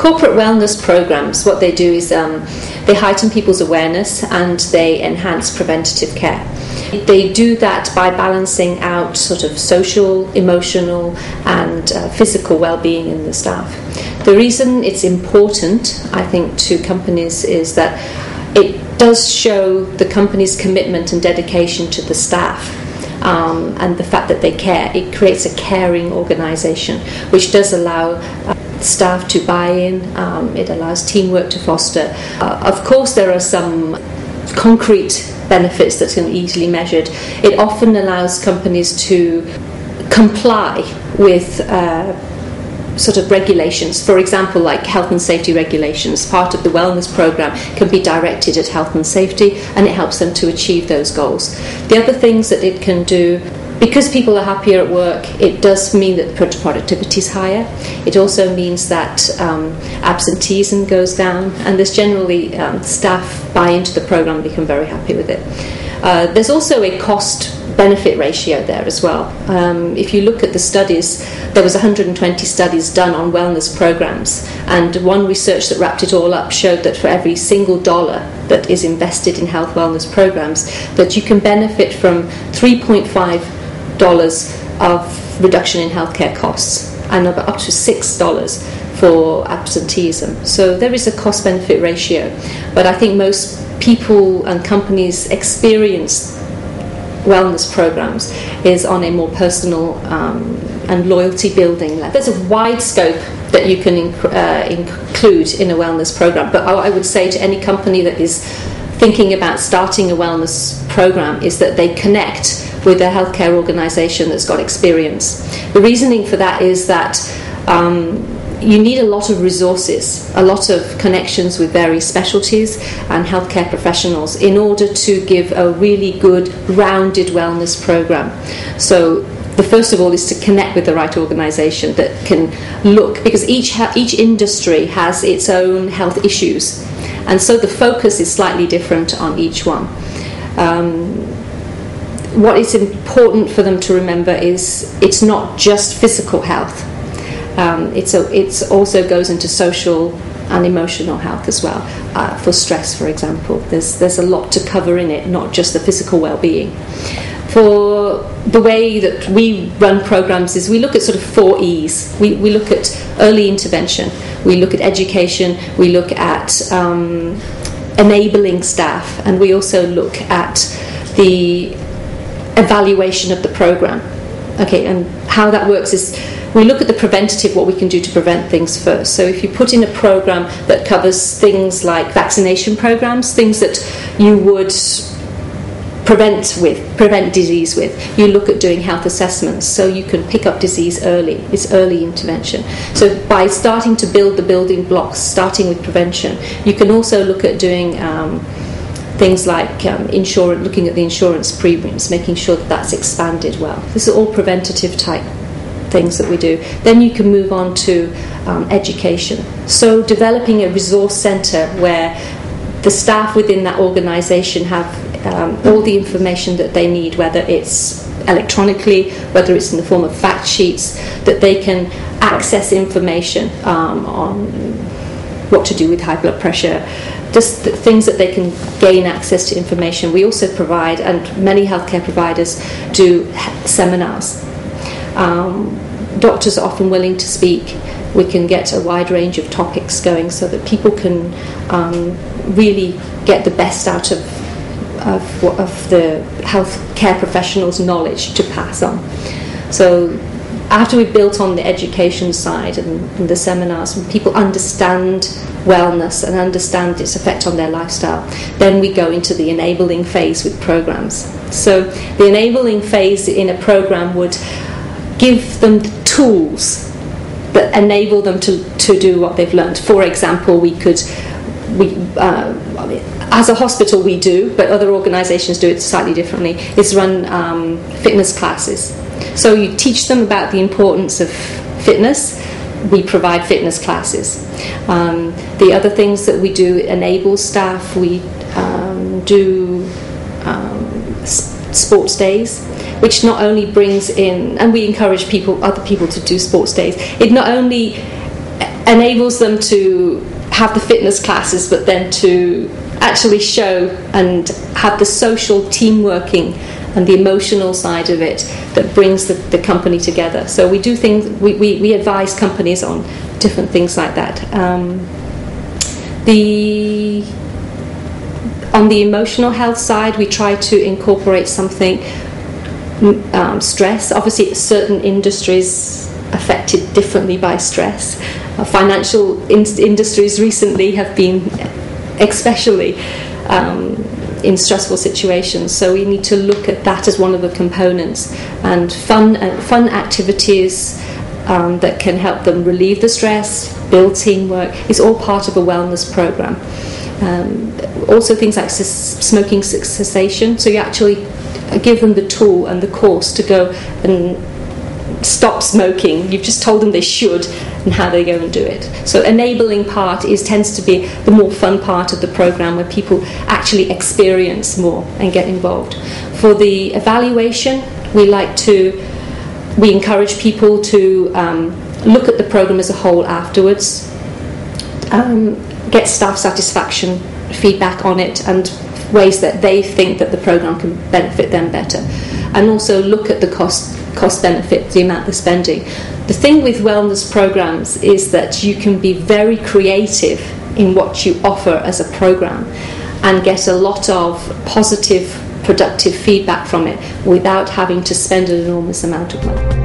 corporate wellness programs, what they do is they heighten people's awareness and they enhance preventative care. They do that by balancing out sort of social, emotional and physical well-being in the staff. The reason it's important, I think, to companies is that it does show the company's commitment and dedication to the staff. And the fact that they care. It creates a caring organisation, which does allow staff to buy in. It allows teamwork to foster. Of course, there are some concrete benefits that can be easily measured. It often allows companies to comply with sort of regulations. For example, like health and safety regulations. Part of the wellness program can be directed at health and safety, and it helps them to achieve those goals. The other things that it can do, because people are happier at work, it does mean that productivity is higher. It also means that absenteeism goes down, and there's generally staff buy into the program and become very happy with it. There's also a cost-benefit ratio there as well. If you look at the studies, there was 120 studies done on wellness programs, and one research that wrapped it all up showed that for every single dollar that is invested in health wellness programs, that you can benefit from $3.5 of reduction in healthcare costs, and up to $6 for absenteeism. So there is a cost-benefit ratio, but I think most people and companies experience wellness programs is on a more personal and loyalty building level. There's a wide scope that you can include in a wellness program, but I would say to any company that is thinking about starting a wellness program is that they connect with a healthcare organisation that's got experience. The reasoning for that is that you need a lot of resources, a lot of connections with various specialties and healthcare professionals in order to give a really good, rounded wellness program. So the first of all is to connect with the right organisation that can look, because each industry has its own health issues, and so the focus is slightly different on each one. What is important for them to remember is it's not just physical health. It also goes into social and emotional health as well. For stress, for example, there's a lot to cover in it, not just the physical well-being. For the way that we run programs is we look at sort of 4 E's. We look at early intervention, we look at education, we look at enabling staff, and we also look at the evaluation of the program. Okay, and how that works is we look at the preventative, what we can do to prevent things first. So if you put in a program that covers things like vaccination programs, things that you would prevent disease with, you look at doing health assessments so you can pick up disease early. It's early intervention. So by starting to build the building blocks, starting with prevention, you can also look at doing things like insurance, looking at the insurance premiums, making sure that that's expanded well. This is all preventative type things that we do. Then you can move on to education. So developing a resource centre where the staff within that organisation have all the information that they need, whether it's electronically, whether it's in the form of fact sheets, that they can access information on what to do with high blood pressure, just things that they can gain access to information. We also provide, and many healthcare providers do, seminars. Doctors are often willing to speak. We can get a wide range of topics going so that people can really get the best out of the healthcare professionals' knowledge to pass on. So after we've built on the education side and the seminars, and people understand wellness and understand its effect on their lifestyle, then we go into the enabling phase with programs. So the enabling phase in a program would give them the tools that enable them to do what they've learned. For example, as a hospital we do, but other organisations do it slightly differently, is run fitness classes. So you teach them about the importance of fitness. We provide fitness classes. The other things that we do enable staff, we do sports days, which not only brings in, and we encourage other people to do sports days, it not only enables them to have the fitness classes, but then to actually show and have the social team working and the emotional side of it that brings the company together. So we do things, we advise companies on different things like that. On the emotional health side, we try to incorporate something, stress. Obviously, certain industries affected differently by stress. Financial industries recently have been especially in stressful situations, so we need to look at that as one of the components, and fun activities that can help them relieve the stress, build teamwork, is all part of a wellness program. Also things like smoking cessation, so you actually give them the tool and the course to go and stop smoking. You've just told them they should and how they go and do it. So enabling part tends to be the more fun part of the program, where people actually experience more and get involved. For the evaluation, we encourage people to look at the program as a whole afterwards, get staff satisfaction feedback on it and ways that they think that the program can benefit them better, and also look at the cost benefit, the amount they're spending. The thing with wellness programs is that you can be very creative in what you offer as a program and get a lot of positive, productive feedback from it without having to spend an enormous amount of money.